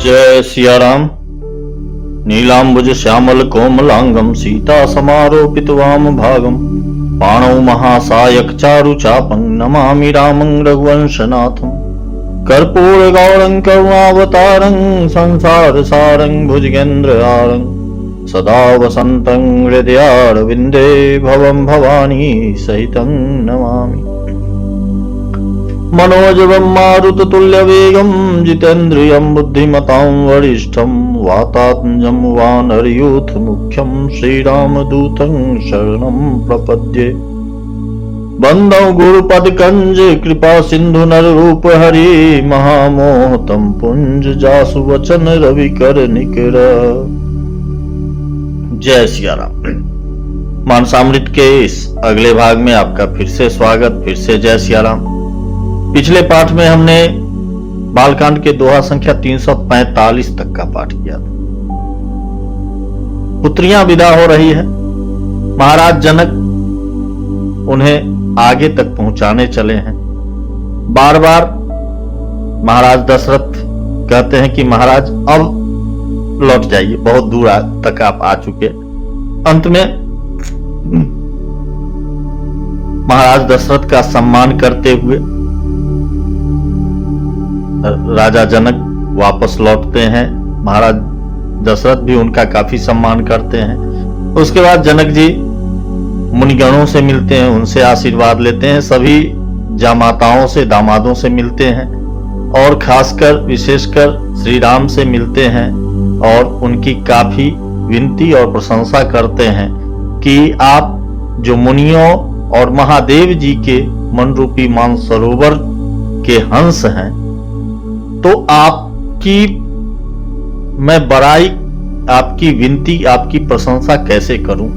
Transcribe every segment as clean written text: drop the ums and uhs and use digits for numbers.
जय सिया राम। नीलांबुज श्यामल कोमलांगम सीता समारोपित वाम भागम पाणौ महासायक चारु चापं नमामि रामं रघुवंशनाथं कर्पूर गौरं करुणावतारं संसार सारं भुजगेन्द्र आरं सदा वसन्तं हृदयारविन्दे भवं भवानी सहितं नमामि। मनोजवं मारुततुल्यवेगं जितेन्द्रियं बुद्धिमतां वरिष्ठं वातात्मजं वानरयूथ मुख्यं श्रीरामदूतं शरणं प्रपद्ये। बंदौ गुरुपदकंज कृपा सिंधु नररूप हरि महामोहतं पुंज जासु वचन रविकर निकर। जय सिया राम। मानसामृत के इस अगले भाग में आपका फिर से स्वागत, फिर से जय सिया राम। पिछले पाठ में हमने बालकांड के दोहा संख्या 345 तक का पाठ किया था। पुत्रियां विदा हो रही है, महाराज जनक उन्हें आगे तक पहुंचाने चले हैं। बार बार महाराज दशरथ कहते हैं कि महाराज अब लौट जाइए, बहुत दूर तक आप आ चुके। अंत में महाराज दशरथ का सम्मान करते हुए राजा जनक वापस लौटते हैं। महाराज दशरथ भी उनका काफी सम्मान करते हैं। उसके बाद जनक जी मुनिगणों से मिलते हैं, उनसे आशीर्वाद लेते हैं, सभी जामाताओं से, दामादों से मिलते हैं और खासकर विशेषकर श्री राम से मिलते हैं और उनकी काफी विनती और प्रशंसा करते हैं कि आप जो मुनियों और महादेव जी के मन रूपी मानसरोवर के हंस हैं, तो आपकी मैं बड़ाई, आपकी विनती, आपकी प्रशंसा कैसे करूं।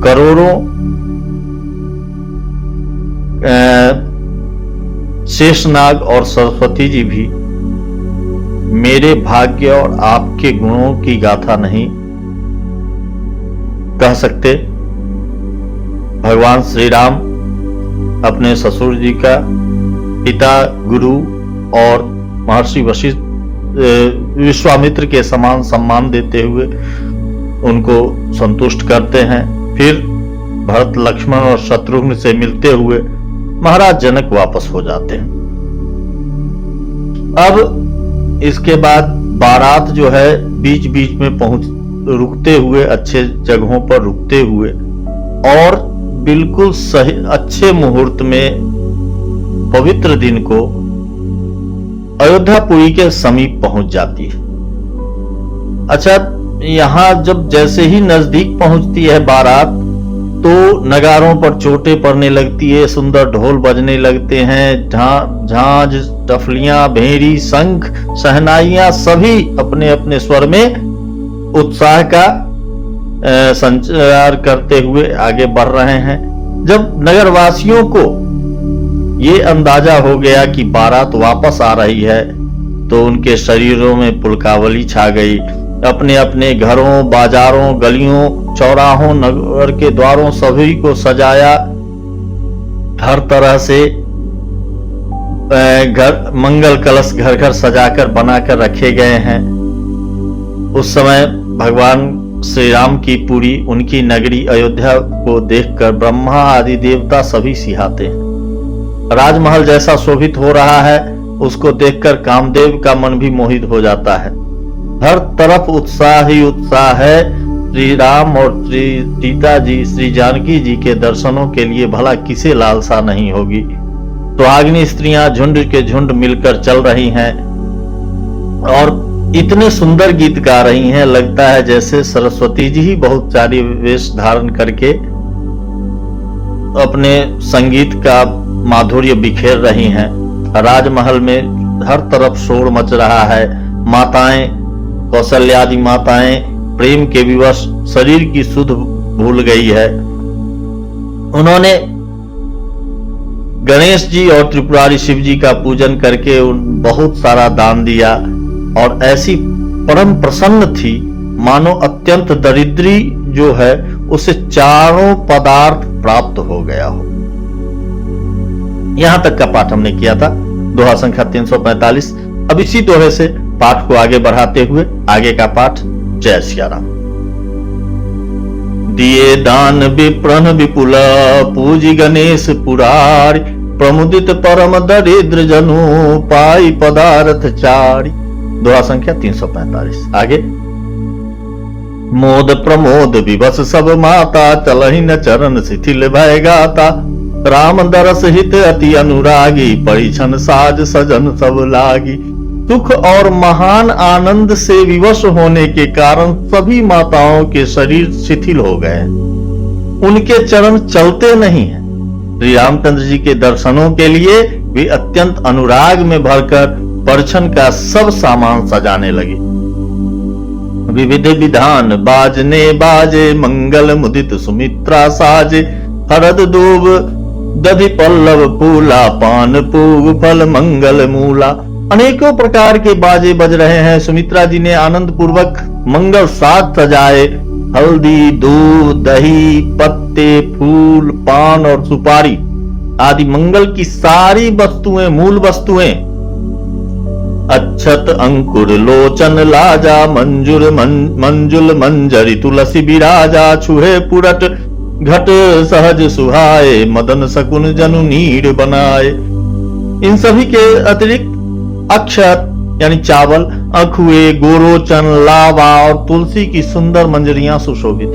करोड़ों शेषनाग और सरस्वती जी भी मेरे भाग्य और आपके गुणों की गाथा नहीं कह सकते। भगवान श्री राम अपने ससुर जी का पिता, गुरु और महर्षि वशिष्ठ विश्वामित्र के समान सम्मान देते हुए उनको संतुष्ट करते हैं। फिर भरत, लक्ष्मण और शत्रुघ्न से मिलते हुए महाराज जनक वापस हो जाते हैं। अब इसके बाद बारात जो है बीच बीच में रुकते हुए, अच्छे जगहों पर रुकते हुए और बिल्कुल सही अच्छे मुहूर्त में पवित्र दिन को अयोध्यापुरी के समीप पहुंच जाती है। अच्छा, यहां जब जैसे ही नजदीक पहुंचती है बारात, तो नगारों पर चोटें पड़ने लगती है, सुंदर ढोल बजने लगते हैं, झांझ, टफलियां, भेरी, शंख, शहनाइयां सभी अपने अपने स्वर में उत्साह का संचार करते हुए आगे बढ़ रहे हैं। जब नगरवासियों को ये अंदाजा हो गया कि बारात वापस आ रही है, तो उनके शरीरों में पुलकावली छा गई। अपने अपने घरों, बाजारों, गलियों, चौराहों, नगर के द्वारों सभी को सजाया। हर तरह से घर मंगल कलश घर घर सजाकर बनाकर रखे गए हैं। उस समय भगवान श्री राम की पुरी, उनकी नगरी अयोध्या को देखकर ब्रह्मा आदि देवता सभी सिहाते हैं। राजमहल जैसा शोभित हो रहा है, उसको देखकर कामदेव का मन भी मोहित हो जाता है। हर तरफ उत्साह ही उत्साह है। श्री राम और श्री सीता जी, श्री जानकी जी के दर्शनों के लिए भला किसे लालसा नहीं होगी। तो अग्नि स्त्रियां झुंड के झुंड मिलकर चल रही हैं और इतने सुंदर गीत गा रही हैं, लगता है जैसे सरस्वती जी ही बहुत सारी वेश धारण करके अपने संगीत का माधुर्य बिखेर रही हैं। राजमहल में हर तरफ शोर मच रहा है। माताएं, कौशल्यादि माताएं प्रेम के विवश शरीर की सुध भूल गई है। उन्होंने गणेश जी और त्रिपुरारी शिव जी का पूजन करके बहुत सारा दान दिया और ऐसी परम प्रसन्न थी मानो अत्यंत दरिद्री जो है उसे चारों पदार्थ प्राप्त हो गया हो। यहां तक का पाठ हमने किया था। दोहा संख्या 345। अब इसी दोहे से पाठ को आगे बढ़ाते हुए आगे का पाठ। जय सिया राम। दिए दान विप्रन विपुल, पूजी गणेश पुरारी, प्रमुदित परम दरिद्र जनु, पाई पदार्थ चारी। दोहा संख्या 345। आगे। मोद प्रमोद विवश सब माता, चलहि न चरण शिथिल भय गाता, राम दरस हित अति अनुरागी, परिछन साज सजन सब लागी। सुख और महान आनंद से विवश होने के कारण सभी माताओं के शरीर शिथिल हो गए, उनके चरण चलते नहीं हैं। श्री रामचंद्र जी के दर्शनों के लिए वे अत्यंत अनुराग में भरकर परिछन का सब सामान सजाने लगे। विविध विधान बाजने बाजे, मंगल मुदित सुमित्रा साजे, हरद दूब दधि पल्लव फूला, पान पूग फल मंगल मूला। अनेकों प्रकार के बाजे बज रहे हैं। सुमित्रा जी ने आनंद पूर्वक मंगल साज सजाए। हल्दी, दूध, दही, पत्ते, फूल, पान और सुपारी आदि मंगल की सारी वस्तुएं, मूल वस्तुएं, अक्षत अंकुर लोचन लाजा, मंजुल मंजरी तुलसी विराजा, छुहे पुरट घट सहज सुहाए, मदन शकुन जनु नीर बनाए। इन सभी के अतिरिक्त अक्षत यानी चावल, अखुए, गोरोचन, लावा और तुलसी की सुंदर मंजरियां सुशोभित,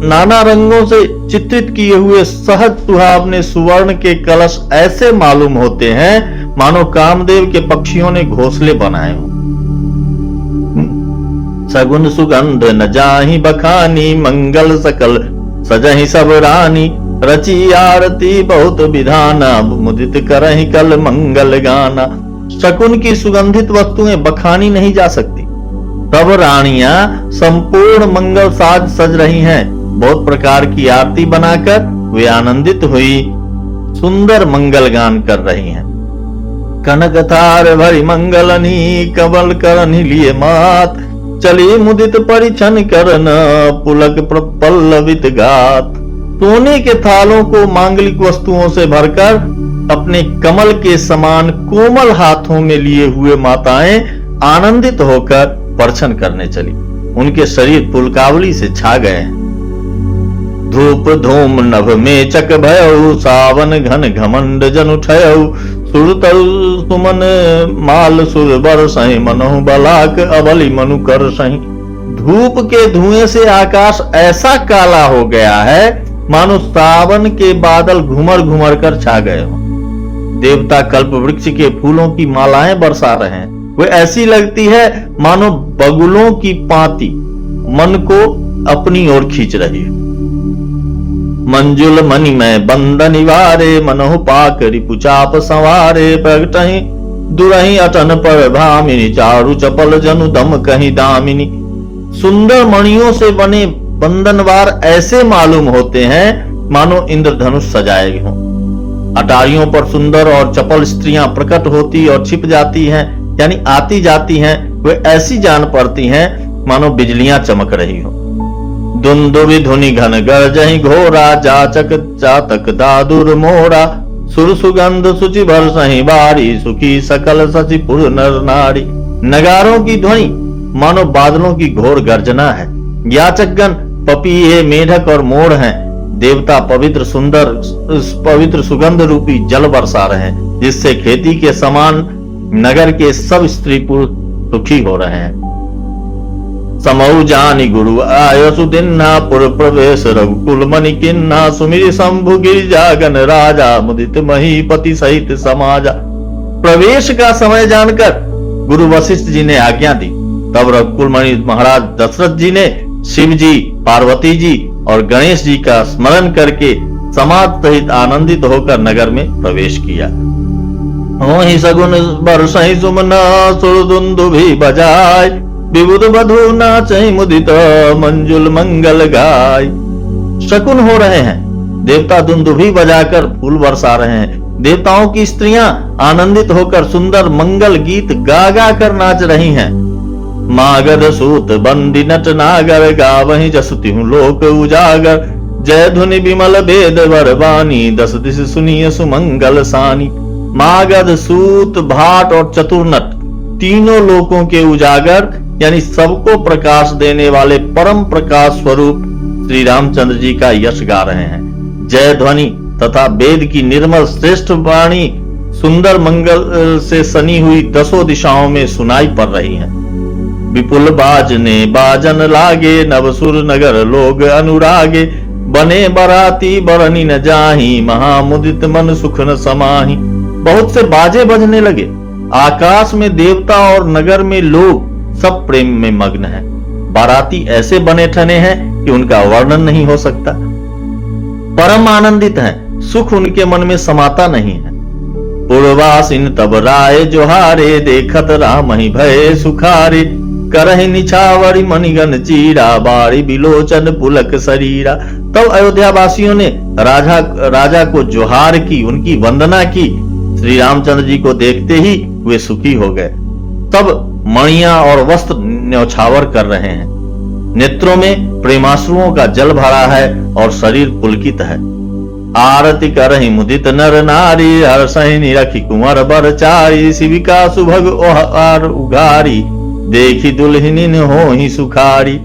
नाना रंगों से चित्रित किए हुए सहज सुहावने सुवर्ण के कलश ऐसे मालूम होते हैं मानो कामदेव के पक्षियों ने घोंसले बनाए हों। सगुन सुगंध न जाहि बखानी, मंगल सकल सजहि सब रानी, रची आरती बहुत विधाना, मुदित करहि कल मंगल गाना। शकुन की सुगंधित वस्तुएं बखानी नहीं जा सकती। तब रानियां संपूर्ण मंगल साज सज रही हैं। बहुत प्रकार की आरती बनाकर वे आनंदित हुई सुंदर मंगल गान कर रही हैं। कनक थार भरी मंगलनी, कमल करनि लिए मात, चली मुदित परिछन करन, पुलक पल्लवित गात। सोने के थालों को मांगलिक वस्तुओं से भरकर अपने कमल के समान कोमल हाथों में लिए हुए माताएं आनंदित होकर परिछन करने चली। उनके शरीर पुलकावली से छा गए हैं। धूप धूम नभ में चक भयउ, सावन घन घमंड जनु ठयउ, सुरतल सुमन माल सुर बरसहि, मनहु बलाक अबली मनु करसहि। धूप के धुएं से आकाश ऐसा काला हो गया है मानो सावन के बादल घुमर घुमर कर छा गए हों। देवता कल्प वृक्ष के फूलों की मालाएं बरसा रहे हैं। वे ऐसी लगती है मानो बगुलों की पाती मन को अपनी ओर खींच रही है। मंजुल मणि में बंद निवारे, मनहु पाक रिपुचाप संवारे, प्रगटहि दुरहि अटन पर भामिनी, चारु चपल जनु दम कहीं दामिनी। सुंदर मणियों से बने बंधनवार ऐसे मालूम होते हैं मानो इंद्रधनुष सजाए हों। अटारियों पर सुंदर और चपल स्त्रियां प्रकट होती और छिप जाती हैं, यानी आती जाती हैं। वे ऐसी जान पड़ती हैं मानो बिजलियां चमक रही हो। दुंदुभि धुनि घन गरजहि घोरा, जाचक चातक दादुर मोरा, सुर सुगंध सुचि बरसहि बारी, सुखी सकल सचिपुर नर नारी। नगारों की ध्वनि मानो बादलों की घोर गर्जना है। याचकगण पपीहे, मेढक और मोर हैं। देवता पवित्र सुगंध रूपी जल बरसा रहे हैं, जिससे खेती के समान नगर के सब स्त्री पुरुष सुखी हो रहे हैं। समऊ जानी गुरु आयो सुदिन्हा, पुर प्रवेश रघुकुल मणि किन्हा, सुमिरि शंभु गिरिजागन राजा, मुदित महीपति सहित समाजा। प्रवेश का समय जानकर गुरु वशिष्ठ जी ने आज्ञा दी। तब रघुकुल मणि महाराज दशरथ जी ने शिव जी, पार्वती जी और गणेश जी का स्मरण करके समाज सहित आनंदित होकर नगर में प्रवेश किया। होहि सगुन बरसहि सुमना, सुरदुंदुभि बजाय, विबुध बधु नाचहि मुदित, मंजुल मंगल गाय। शकुन हो रहे हैं। देवता दुंदुभि बजाकर फूल बरसा रहे हैं। देवताओं की स्त्रियां आनंदित होकर सुंदर मंगल गीत गा गा कर नाच रही हैं। मागध सूत बंदी नट नागर, गावहि जसु तिहु लोक उजागर, जय धुनि विमल वेद वर वाणी, दस दिश सुनिय सुमंगल सानी। मागध, सूत, भाट और चतुर्नट तीनों लोकों के उजागर यानी सबको प्रकाश देने वाले परम प्रकाश स्वरूप श्री रामचंद्र जी का यश गा रहे हैं। जय ध्वनि तथा वेद की निर्मल श्रेष्ठ वाणी सुंदर मंगल से सनी हुई दसों दिशाओं में सुनाई पड़ रही है। विपुल बाजने बाजन लागे, नवसुर नगर लोग अनुरागे, बने बराती बरनी न जाही, महामुदित मन सुख न समाही। बहुत से बाजे बजने लगे, आकाश में देवता और नगर में लोग सब प्रेम में मग्न हैं। बाराती ऐसे बने ठने हैं कि उनका वर्णन नहीं हो सकता। परम आनंदित हैं, सुख उनके मन में समाता नहीं है। पूर्वासिन तब राय जोहारे, देखत राम ही भय सुखारे, करहि निछावरी मणिगन चीरा, बारी बिलोचन पुलक शरीरा। तब अयोध्या वासियों ने राजा को जोहार की, उनकी वंदना की। श्री रामचंद्र जी को देखते ही वे सुखी हो गए। तब मणियां और वस्त्र न्यौछावर कर रहे हैं, नेत्रों में प्रेमाश्रुओं का जल भरा है और शरीर पुलकित है। आरती करहि मुदित नर नारी, हर्षहि निरखि कुंवर बरचारी, शिविका सुभग ओहार उगारी, देखी दुल्हनिन होहि सुखारी।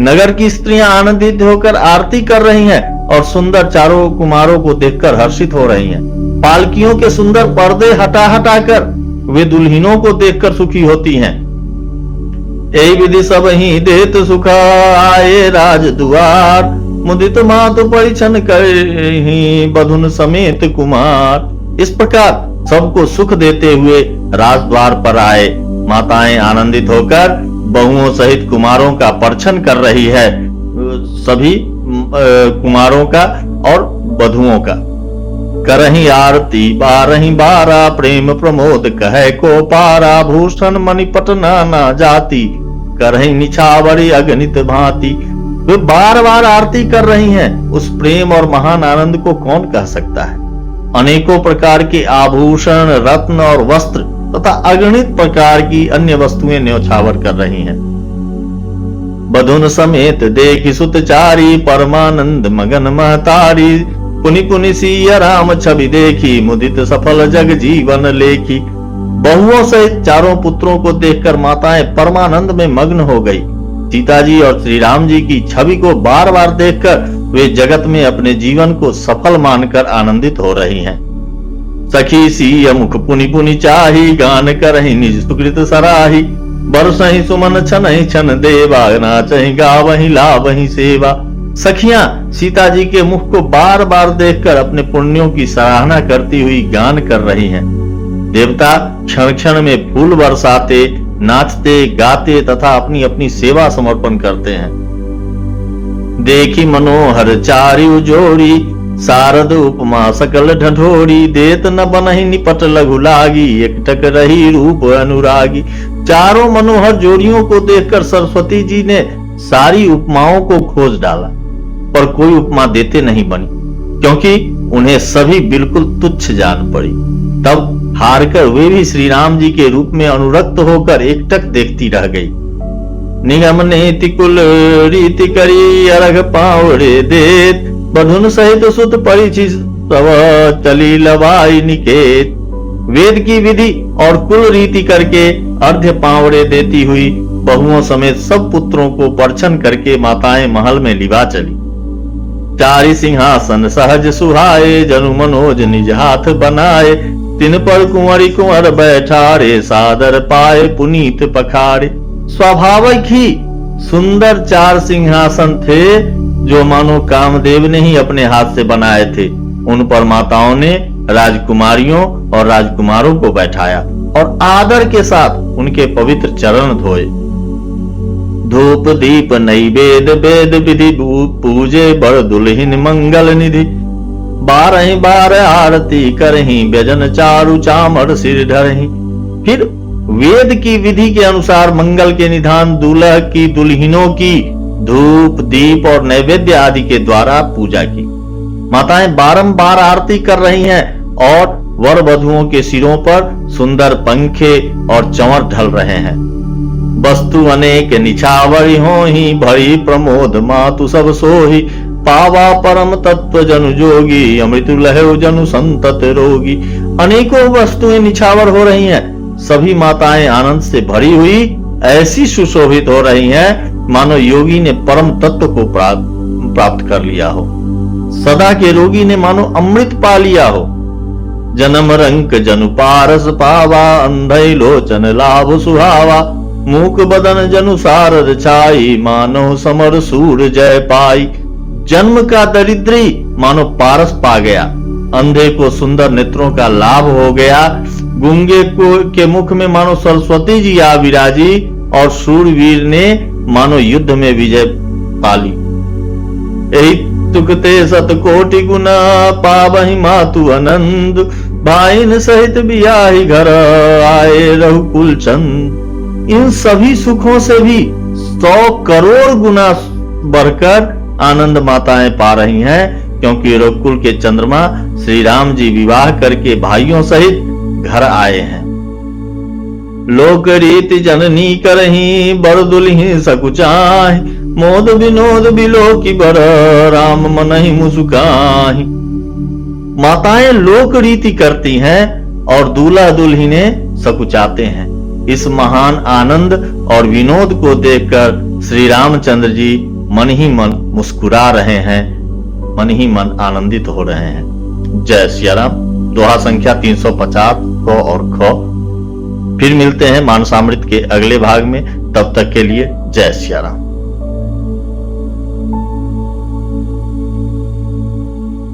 नगर की स्त्रियां आनंदित होकर आरती कर रही हैं और सुंदर चारों कुमारों को देखकर हर्षित हो रही हैं। पालकियों के सुंदर पर्दे हटा हटाकर वे दुल्हनों को देखकर सुखी होती हैं। यही विधि सब ही देत सुखा, आए राज दुआर, मुदित मातु परिछन करहि, बधुन समेत कुमार। इस प्रकार सबको सुख देते हुए राजद्वार पर आए। माताएं आनंदित होकर बहुओं सहित कुमारों का परछन कर रही है, सभी कुमारों का और वधुओं का। करहि आरती बारहि बारा, प्रेम प्रमोद कहे को पारा, भूषण मणिपट नाना जाति, करहि निछावरी अगणित भांति। वे बार बार आरती कर रही हैं, उस प्रेम और महान आनंद को कौन कह सकता है। अनेकों प्रकार के आभूषण, रत्न और वस्त्र तथा अगणित प्रकार की अन्य वस्तुएं न्यौछावर कर रही हैं। बधुन समेत देखि सुतचारी, परमानंद मगन महतारी, पुनि पुनि सिया राम छवि देखी, मुदित सफल जग जीवन लेखी। बहुओं सहित चारों पुत्रों को देखकर माताएं परमानंद में मग्न हो गई। सीता जी और श्री राम जी की छवि को बार बार देखकर वे जगत में अपने जीवन को सफल मानकर आनंदित हो रही हैं। सखी सिय मुख पुनि पुनि चाही, गान करहि निज सुकृत सराही, बरसहि सुमन छनहि छन देवा, नाचहि गावहि लावहि सेवा। सखियां सीता जी के मुख को बार बार देखकर अपने पुण्यों की सराहना करती हुई गान कर रही हैं। देवता क्षण क्षण में फूल बरसाते, नाचते गाते तथा अपनी अपनी सेवा समर्पण करते हैं। देखी मनोहर चारि जोड़ी, शारद उपमा सकल ढंढोरी, देत न बनहि निपट लघु लागी, एकटक रही रूप अनुरागी। चारों मनोहर जोड़ियों को देखकर सरस्वती जी ने सारी उपमाओं को खोज डाला, पर कोई उपमा देते नहीं बनी, क्योंकि उन्हें सभी बिल्कुल तुच्छ जान पड़ी। तब हारकर वे भी श्री राम जी के रूप में अनुरक्त होकर एकटक देखती रह गई। निगम नेति कुल रीति करी, अरघ पावड़े देत, बधुन सहित सुत परिछि तव, चली लवाई निकेत। वेद की विधि और कुल रीति करके अर्घ्य पावड़े देती हुई बहुओं समेत सब पुत्रों को परछन करके माताएं महल में लिवा चली। चारि सिंहासन सहज सुहाए, जनु मनोज निज हाथ बनाए, तिन पर कुंवरी कुंवर बैठारे, सादर पाए पुनीत पखारे। स्वाभाविक ही सुंदर 4 सिंहासन थे, जो मानो कामदेव ने ही अपने हाथ से बनाए थे। उन पर माताओं ने राजकुमारियों और राजकुमारों को बैठाया और आदर के साथ उनके पवित्र चरण धोए। धूप दीप नैवेद्य वेद विधि, पूजे बड़ दुल्हिन मंगल निधि, 12 बार आरती करही, व्यजन चारु चामर सिर धरही। फिर वेद की विधि के अनुसार मंगल के निधान दूल्हा की दुल्हिनों की धूप दीप और नैवेद्य आदि के द्वारा पूजा की। माताएं बारंबार आरती कर रही हैं और वर वधुओं के सिरों पर सुंदर पंखे और चंवर ढल रहे हैं। वस्तु अनेक निछावरी होहि, भरी प्रमोद मातु सब सोहि, पावा परम तत्व जनु जोगी, अमृत लहु जनु संतत रोगी। अनेकों वस्तुएं निछावर हो रही हैं। सभी माताएं आनंद से भरी हुई ऐसी सुशोभित हो रही हैं मानो योगी ने परम तत्व को प्राप्त कर लिया हो। सदा के रोगी ने मानो अमृत पा लिया हो। जन्म रंक जनु पारस पावा, अंधई लोचन लाभ सुहावा, मूक बदन जनु सारद छाई, मानो समर सूर जय पाई। जन्म का दरिद्री मानो पारस पा गया, अंधे को सुंदर नेत्रों का लाभ हो गया, गूंगे के मुख में मानो सरस्वती जी आ विराजी, और शूरवीर ने मानो युद्ध में विजय पाली। यही तुकते सत कोटि गुना, पावहि मातु आनंद, भाइन सहित बियाहि घर, आए रघुकुल चंद। इन सभी सुखों से भी 100 करोड़ गुना बढ़कर आनंद माताएं पा रही हैं, क्योंकि रघुकुल के चंद्रमा श्री राम जी विवाह करके भाइयों सहित घर आए हैं। लोक रीति जननी करही, बर दुल्ही सकुचाहि, मोद विनोद बिलो की बर, राम मनहि मुस्काहि। माताएं लोक रीति करती हैं और दूल्हा दुल्हने सकुचाते हैं। इस महान आनंद और विनोद को देखकर श्री रामचंद्र जी मन ही मन मुस्कुरा रहे हैं, मन ही मन आनंदित हो रहे हैं। जय सिया राम। दोहा संख्या 350 क और ख। फिर मिलते हैं मानसामृत के अगले भाग में, तब तक के लिए जय सिया राम।